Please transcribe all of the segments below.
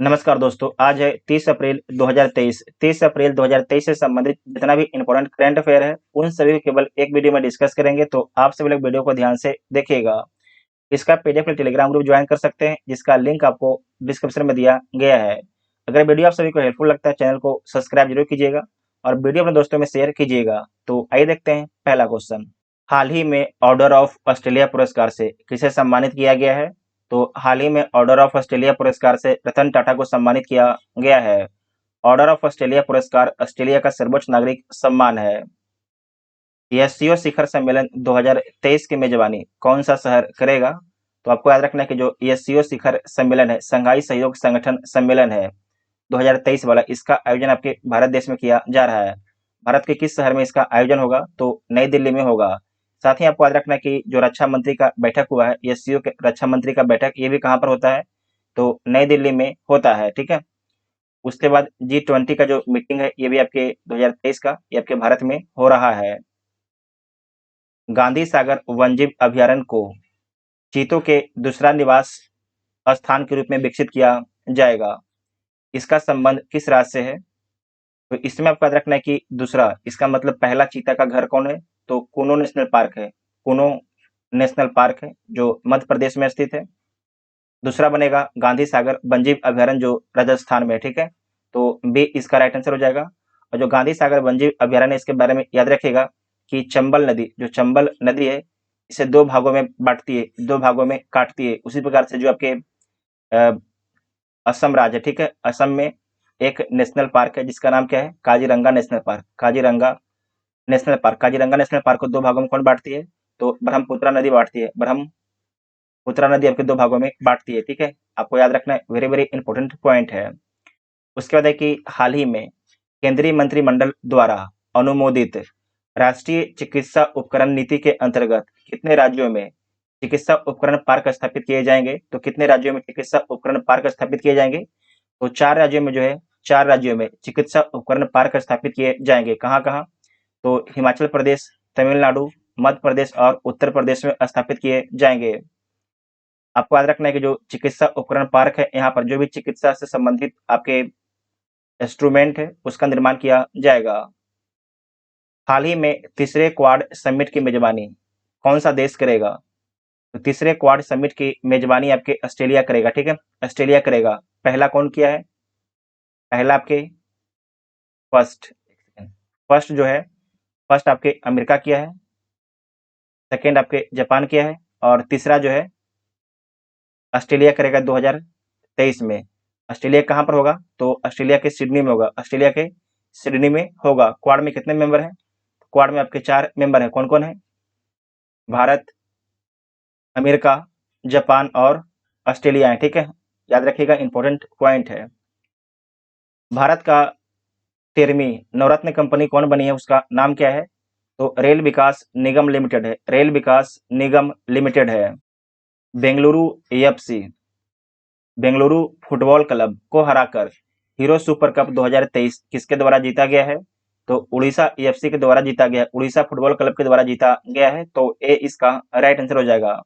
नमस्कार दोस्तों, आज है 30 अप्रैल 2023। 30 अप्रैल 2023 से संबंधित जितना भी इम्पोर्टेंट करंट अफेयर है, उन सभी को केवल एक वीडियो में डिस्कस करेंगे, तो आप सभी लोग वीडियो को ध्यान से देखिएगा। इसका पीडीएफ टेलीग्राम ग्रुप ज्वाइन कर सकते हैं, जिसका लिंक आपको डिस्क्रिप्शन में दिया गया है। अगर वीडियो आप सभी को हेल्पफुल लगता है, चैनल को सब्सक्राइब जरूर कीजिएगा और वीडियो अपने दोस्तों में शेयर कीजिएगा। तो आइए देखते हैं पहला क्वेश्चन। हाल ही में ऑर्डर ऑफ ऑस्ट्रेलिया पुरस्कार से किसे सम्मानित किया गया है? तो हाल ही में ऑर्डर ऑफ ऑस्ट्रेलिया पुरस्कार से रतन टाटा को सम्मानित किया गया है। ऑर्डर ऑफ ऑस्ट्रेलिया पुरस्कार ऑस्ट्रेलिया का सर्वोच्च नागरिक सम्मान है। एससीओ शिखर सम्मेलन 2023 की मेजबानी कौन सा शहर करेगा? तो आपको याद रखना है कि जो एससीओ शिखर सम्मेलन है, संघाई सहयोग संगठन सम्मेलन है 2023 वाला, इसका आयोजन आपके भारत देश में किया जा रहा है। भारत के किस शहर में इसका आयोजन होगा? तो नई दिल्ली में होगा। साथ ही आपको याद रखना है कि जो रक्षा मंत्री का बैठक हुआ है, एससीओ के रक्षा मंत्री का बैठक, ये भी कहाँ पर होता है? तो नई दिल्ली में होता है। ठीक है। उसके बाद G20 का जो मीटिंग है, ये भी आपके 2023 का, ये आपके भारत में हो रहा है। गांधी सागर वन्यजीव अभयारण्य को चीतों के दूसरा निवास स्थान के रूप में विकसित किया जाएगा। इसका संबंध किस राज्य से है? तो इसमें आपको याद रखना है कि दूसरा, इसका मतलब पहला चीता का घर कौन है? तो कूनो नेशनल पार्क है। कूनो नेशनल पार्क है जो मध्य प्रदेश में स्थित है। दूसरा बनेगा गांधी सागर वन्यजीव अभयारण्य जो राजस्थान में है। ठीक है, तो बी इसका राइट आंसर हो जाएगा। और जो गांधी सागर वन्यजीव अभयारण्य, इसके बारे में याद रखिएगा कि चंबल नदी, जो चंबल नदी है, इसे दो भागों में बांटती है, दो भागों में काटती है। उसी प्रकार से जो आपके असम राज्य है, ठीक है, असम में एक नेशनल पार्क है जिसका नाम क्या है? Kaziranga national park. Kaziranga national park, Kaziranga national park को दो भागों में कौन बांटती है? तो ब्रह्मपुत्रा नदी बांटती है। ब्रह्मपुत्रा नदी आपके दो भागों में बांटती है। ठीक है, आपको याद रखना है, वेरी वेरी इंपॉर्टेंट पॉइंट है। उसके बाद है कि हाल ही में केंद्रीय मंत्रिमंडल द्वारा अनुमोदित राष्ट्रीय चिकित्सा उपकरण नीति के अंतर्गत कितने राज्यों में चिकित्सा उपकरण पार्क स्थापित किए जाएंगे? तो कितने राज्यों में चिकित्सा उपकरण पार्क स्थापित किए जाएंगे? तो 4 राज्यों में जो है, 4 राज्यों में चिकित्सा उपकरण पार्क स्थापित किए जाएंगे। कहाँ कहाँ? तो हिमाचल प्रदेश, तमिलनाडु, मध्य प्रदेश और उत्तर प्रदेश में स्थापित किए जाएंगे। आपको याद रखना है कि जो चिकित्सा उपकरण पार्क है, यहाँ पर जो भी चिकित्सा से संबंधित आपके इंस्ट्रूमेंट है, उसका निर्माण किया जाएगा। हाल ही में तीसरे क्वाड समिट की मेजबानी कौन सा देश करेगा? तो तीसरे क्वाड समिट की मेजबानी आपके ऑस्ट्रेलिया करेगा। ठीक है, ऑस्ट्रेलिया करेगा। पहला कौन किया है? पहला आपके फर्स्ट फर्स्ट जो है, फर्स्ट आपके अमेरिका किया है, सेकेंड आपके जापान किया है, और तीसरा जो है ऑस्ट्रेलिया करेगा 2023 में। ऑस्ट्रेलिया कहाँ पर होगा? तो ऑस्ट्रेलिया के सिडनी में होगा। ऑस्ट्रेलिया के सिडनी में होगा। क्वाड में कितने मेंबर हैं? क्वाड में आपके 4 मेंबर हैं। कौन कौन है? भारत, अमेरिका, जापान और ऑस्ट्रेलिया है। ठीक है, याद रखिएगा, इंपॉर्टेंट पॉइंट है। भारत का 13वीं नवरत्न कंपनी कौन बनी है? उसका नाम क्या है? तो रेल विकास निगम लिमिटेड है। रेल विकास निगम लिमिटेड है। Bengaluru AFC, Bengaluru football club को हराकर हीरो सुपर कप 2023 किसके द्वारा जीता गया है? तो उड़ीसा एएफसी के द्वारा जीता गया है। उड़ीसा फुटबॉल क्लब के द्वारा जीता गया है। तो ए इसका राइट आंसर हो जाएगा।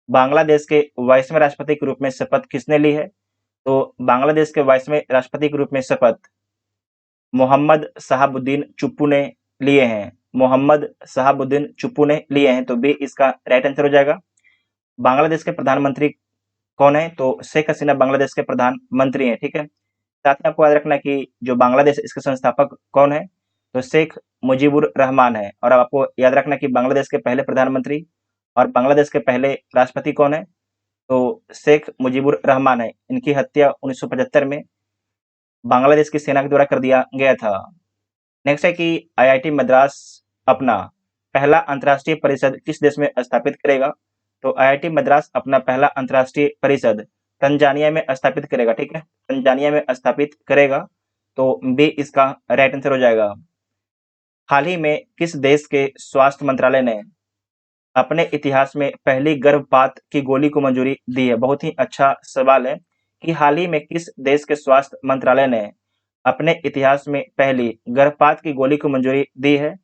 बांग्लादेश के 22वें राष्ट्रपति के रूप में शपथ किसने ली है? तो बांग्लादेश के 22वें राष्ट्रपति के रूप में शपथ मोहम्मद शहाबुद्दीन चुप्पू ने लिए हैं। मोहम्मद शहाबुद्दीन चुप्पू ने लिए हैं। तो बी इसका राइट आंसर हो जाएगा। बांग्लादेश के प्रधानमंत्री कौन है? तो शेख हसीना बांग्लादेश के प्रधानमंत्री हैं। ठीक है, साथ में आपको याद रखना कि जो बांग्लादेश, इसके संस्थापक कौन है? तो शेख मुजीबुर रहमान है। और आपको याद रखना कि बांग्लादेश के पहले प्रधानमंत्री और बांग्लादेश के पहले राष्ट्रपति कौन है? तो शेख मुजीबुर रहमान है। इनकी हत्या 1975 में बांग्लादेश की सेना के द्वारा कर दिया गया था। नेक्स्ट है कि आईआईटी मद्रास अपना पहला अंतर्राष्ट्रीय परिषद किस देश में स्थापित करेगा? तो आईआईटी मद्रास अपना पहला अंतर्राष्ट्रीय परिषद तंजानिया में स्थापित करेगा। ठीक है, तंजानिया में स्थापित करेगा। तो बी इसका राइट आंसर हो जाएगा। हाल ही में किस देश के स्वास्थ्य मंत्रालय ने अपने इतिहास में पहली गर्भपात की गोली को मंजूरी दी है? बहुत ही अच्छा सवाल है कि हाल ही में किस देश के स्वास्थ्य मंत्रालय ने अपने इतिहास में पहली गर्भपात की गोली को मंजूरी दी है?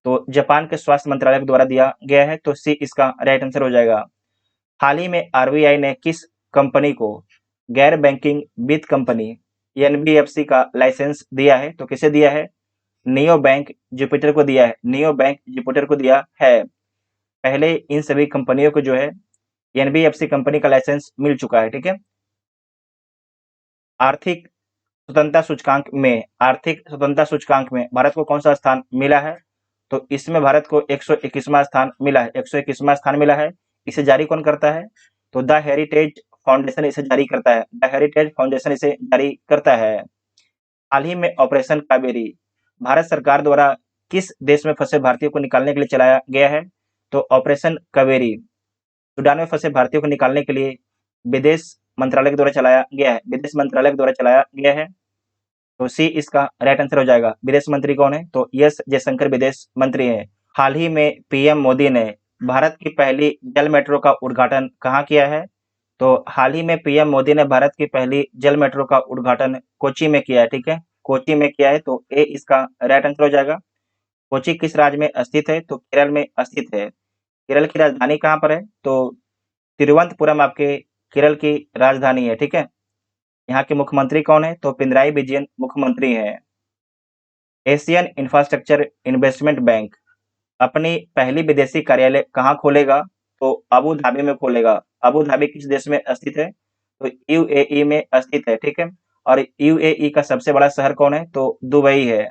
तो जापान के स्वास्थ्य मंत्रालय के द्वारा दिया गया है। तो सी इसका राइट आंसर हो जाएगा। हाल ही में आरबीआई ने किस कंपनी को गैर बैंकिंग वित्त कंपनी एनबीएफसी का लाइसेंस दिया है। तो किसे दिया है? नियो बैंक जुपिटर को दिया है। नियो बैंक जुपिटर को दिया है। पहले इन सभी कंपनियों को जो है एनबीएफसी कंपनी का लाइसेंस मिल चुका है। ठीक है। आर्थिक स्वतंत्रता सूचकांक में भारत को कौन सा स्थान मिला है? तो इसमें भारत को 121वां स्थान मिला है। 121वां स्थान मिला है। इसे जारी कौन करता है? तो द हेरिटेज फाउंडेशन इसे जारी करता है। द हेरिटेज फाउंडेशन इसे जारी करता है। हाल ही में ऑपरेशन कावेरी भारत सरकार द्वारा किस देश में फंसे भारतीयों को निकालने के लिए चलाया गया है? तो ऑपरेशन कावेरी सूडान में फंसे भारतीयों को निकालने के लिए विदेश मंत्रालय के द्वारा चलाया गया है। विदेश मंत्रालय के द्वारा चलाया गया है। तो सी इसका राइट आंसर हो जाएगा। विदेश मंत्री कौन है? तो एस जयशंकर विदेश मंत्री हैं। हाल ही में पीएम मोदी ने भारत की पहली जल मेट्रो का उद्घाटन कहाँ किया है? तो हाल ही में पीएम मोदी ने भारत की पहली जल मेट्रो का उद्घाटन कोच्चि में किया है। ठीक है, कोच्चि में किया है। तो ए इसका राइट आंसर हो जाएगा। कोच्चि किस राज्य में स्थित है? तो केरल में स्थित है। केरल की राजधानी कहाँ पर है? तो तिरुवनंतपुरम आपके केरल की राजधानी है। ठीक है। यहाँ के मुख्यमंत्री कौन है? तो पिनराई विजयन मुख्यमंत्री हैं। एशियन इंफ्रास्ट्रक्चर इन्वेस्टमेंट बैंक अपनी पहली विदेशी कार्यालय कहाँ खोलेगा? तो अबू धाबी में खोलेगा। अबू धाबी किस देश में स्थित है? तो यूएई में स्थित है। ठीक है। और यूएई का सबसे बड़ा शहर कौन है? तो दुबई है।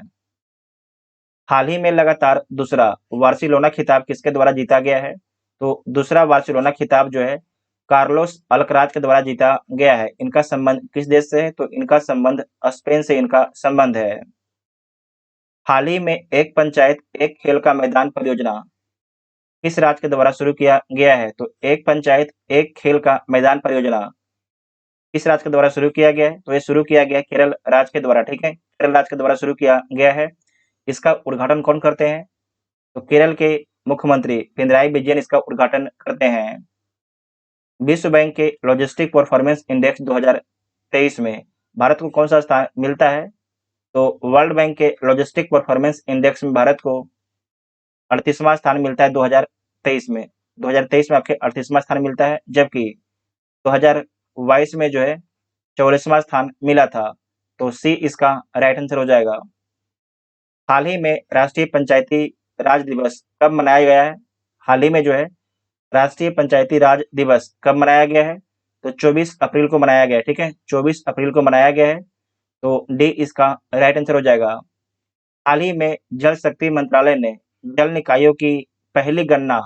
हाल ही में लगातार दूसरा बार्सिलोना खिताब किसके द्वारा जीता गया है? तो दूसरा बार्सिलोना खिताब जो है कार्लोस अल्कराज के द्वारा जीता गया है। इनका संबंध किस देश से है? तो इनका संबंध स्पेन से इनका संबंध है। हाल ही में एक पंचायत एक खेल का मैदान परियोजना किस राज्य के द्वारा शुरू किया गया है? तो एक पंचायत एक खेल का मैदान परियोजना किस राज्य के द्वारा शुरू किया गया है? तो ये शुरू किया गया है केरल राज्य के द्वारा। ठीक है, केरल राज्य के द्वारा शुरू किया गया है। इसका उद्घाटन कौन करते हैं? तो केरल के मुख्यमंत्री पिनराई विजयन इसका उद्घाटन करते हैं। विश्व बैंक के लॉजिस्टिक परफॉर्मेंस इंडेक्स 2023 में भारत को कौन सा स्थान मिलता है? तो वर्ल्ड बैंक के लॉजिस्टिक परफॉर्मेंस इंडेक्स में भारत को 38वां स्थान मिलता है 2023 में। 2023 में आपके 38वां स्थान मिलता है, जबकि 2022 में जो है 44वां स्थान मिला था। तो सी इसका राइट आंसर हो जाएगा। हाल ही में राष्ट्रीय पंचायती राज दिवस कब मनाया गया है? हाल ही में जो है राष्ट्रीय पंचायती राज दिवस कब मनाया गया है? तो 24 अप्रैल को मनाया गया है। ठीक है, 24 अप्रैल को मनाया गया है। तो डी इसका राइट आंसर हो जाएगा। हाल ही में जल शक्ति मंत्रालय ने जल निकायों की पहली गणना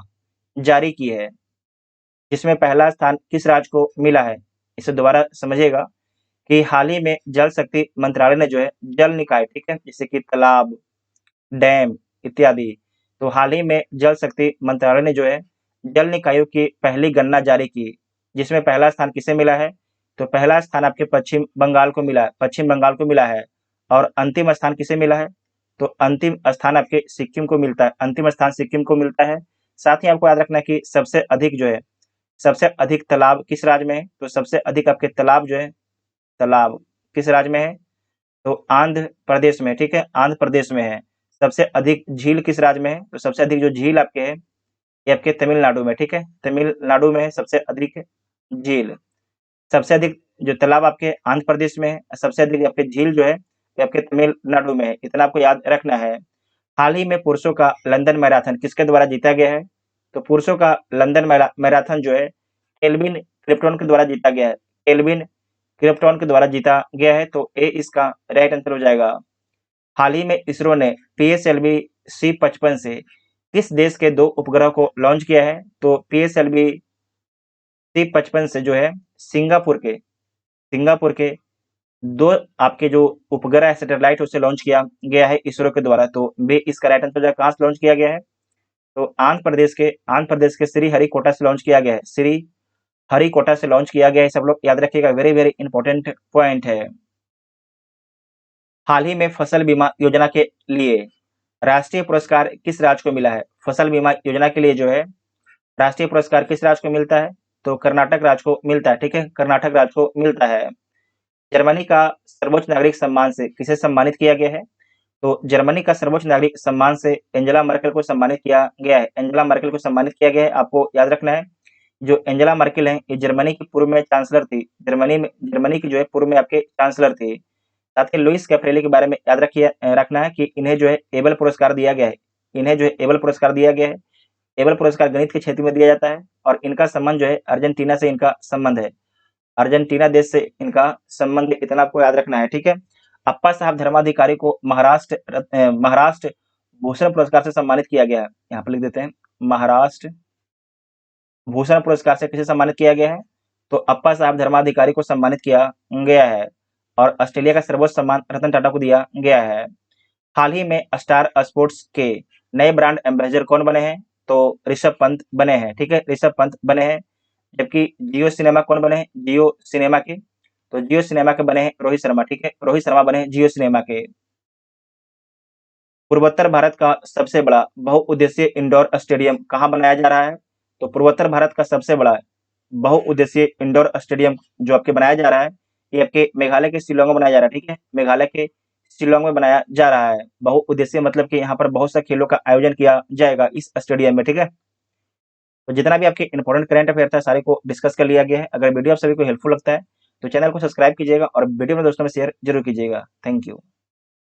जारी की है, जिसमें पहला स्थान किस राज्य को मिला है? इसे दोबारा समझिएगा कि हाल ही में जल शक्ति मंत्रालय ने जो है जल निकाय, ठीक है, जैसे कि तालाब, डैम इत्यादि, तो हाल ही में जल शक्ति मंत्रालय ने जो है जल निकायों की पहली गणना जारी की, जिसमें पहला स्थान किसे मिला है? तो पहला स्थान आपके पश्चिम बंगाल को मिला है। पश्चिम बंगाल को मिला है। और अंतिम स्थान किसे मिला है? तो अंतिम स्थान आपके सिक्किम को मिलता है। अंतिम स्थान सिक्किम को मिलता है। साथ ही आपको याद रखना है कि सबसे अधिक जो है सबसे अधिक तालाब किस राज्य में है? तो सबसे अधिक आपके तालाब जो है तालाब किस राज्य में है? तो आंध्र प्रदेश में। ठीक है, आंध्र प्रदेश में है। सबसे अधिक झील किस राज्य में है? तो सबसे अधिक जो झील आपके है ये आपके तमिलनाडु में। ठीक है, तमिलनाडु में है सबसे अधिक झील। सबसे अधिक जो तालाब आपके आंध्र प्रदेश में है, सबसे अधिक आपके झील जो है ये आपके तमिलनाडु में है। इतना आपको याद रखना है। हाल ही में पुरुषों का लंदन मैराथन किसके द्वारा जीता गया है? तो पुरुषों का लंदन मैराथन जो है केल्विन क्रिप्टन के द्वारा जीता गया है। केल्विन क्रिप्टन के द्वारा जीता गया है। तो ए इसका राइट आंसर हो जाएगा। हाल ही में इसरो ने पीएसएलवी C55 से किस देश के 2 उपग्रह को लॉन्च किया है? तो पीएसएलवी C55 से जो है सिंगापुर के 2 आपके जो उपग्रह है सैटेलाइट उसे लॉन्च किया गया है इसरो के द्वारा। तो बे इसका राइट आंसर कहाँ से लॉन्च किया गया है? तो आंध्र प्रदेश के श्रीहरिकोटा से लॉन्च किया गया है। श्रीहरिकोटा से लॉन्च किया गया है। सब लोग याद रखिएगा, वेरी वेरी इंपॉर्टेंट पॉइंट है। हाल ही में फसल बीमा योजना के लिए राष्ट्रीय पुरस्कार किस राज्य को मिला है? फसल बीमा योजना के लिए जो है राष्ट्रीय पुरस्कार किस राज्य को मिलता है? तो कर्नाटक राज्य को मिलता है। ठीक है, कर्नाटक राज्य को मिलता है। जर्मनी का सर्वोच्च नागरिक सम्मान से किसे सम्मानित किया गया है? तो जर्मनी का सर्वोच्च नागरिक सम्मान से एंजेला मर्केल को सम्मानित किया गया है। एंजेला मर्केल को सम्मानित किया गया है। आपको याद रखना है जो एंजेला मर्केल हैं, ये जर्मनी की पूर्व में चांसलर थी। जर्मनी की जो है पूर्व में आपके चांसलर थी। साथ ही लुईस कैप्रेली के बारे में याद रखना है कि इन्हें जो है एबल पुरस्कार दिया गया है। इन्हें जो है एबल पुरस्कार दिया गया है। एबल पुरस्कार गणित के क्षेत्र में दिया जाता है और इनका संबंध जो है अर्जेंटीना से इनका संबंध है। अर्जेंटीना देश से इनका संबंध, इतना आपको याद रखना है, ठीक है। अप्पा साहब धर्माधिकारी को महाराष्ट्र भूषण पुरस्कार से सम्मानित किया गया है। यहाँ पर लिख देते हैं, महाराष्ट्र भूषण पुरस्कार से किसे सम्मानित किया गया है? तो अप्पा साहब धर्माधिकारी को सम्मानित किया गया है। और ऑस्ट्रेलिया का सर्वोच्च सम्मान रतन टाटा को दिया गया है। हाल ही में स्टार स्पोर्ट्स के नए ब्रांड एम्बेसडर कौन बने हैं? तो ऋषभ पंत बने हैं, ठीक है, ऋषभ पंत बने हैं। जबकि जियो सिनेमा कौन बने हैं? जियो सिनेमा के, तो जियो सिनेमा के बने हैं रोहित शर्मा, ठीक है, रोहित शर्मा बने हैं जियो सिनेमा के। पूर्वोत्तर भारत का सबसे बड़ा बहुउद्देशीय इंडोर स्टेडियम कहाँ बनाया जा रहा है? तो पूर्वोत्तर भारत का सबसे बड़ा बहुउद्देशीय इंडोर स्टेडियम जो आपके बनाया जा रहा है, ये आपके मेघालय के शिलांग में बनाया जा रहा है, ठीक है, मेघालय के शिलांग में बनाया जा रहा है। बहुउद्देशीय मतलब कि यहाँ पर बहुत सा खेलों का आयोजन किया जाएगा इस स्टेडियम में, ठीक है। तो जितना भी आपके इंपॉर्टेंट करंट अफेयर था सारे को डिस्कस कर लिया गया है। अगर वीडियो आप सभी को हेल्पफुल लगता है तो चैनल को सब्सक्राइब कीजिएगा और वीडियो में दोस्तों में शेयर जरूर कीजिएगा। Thank you.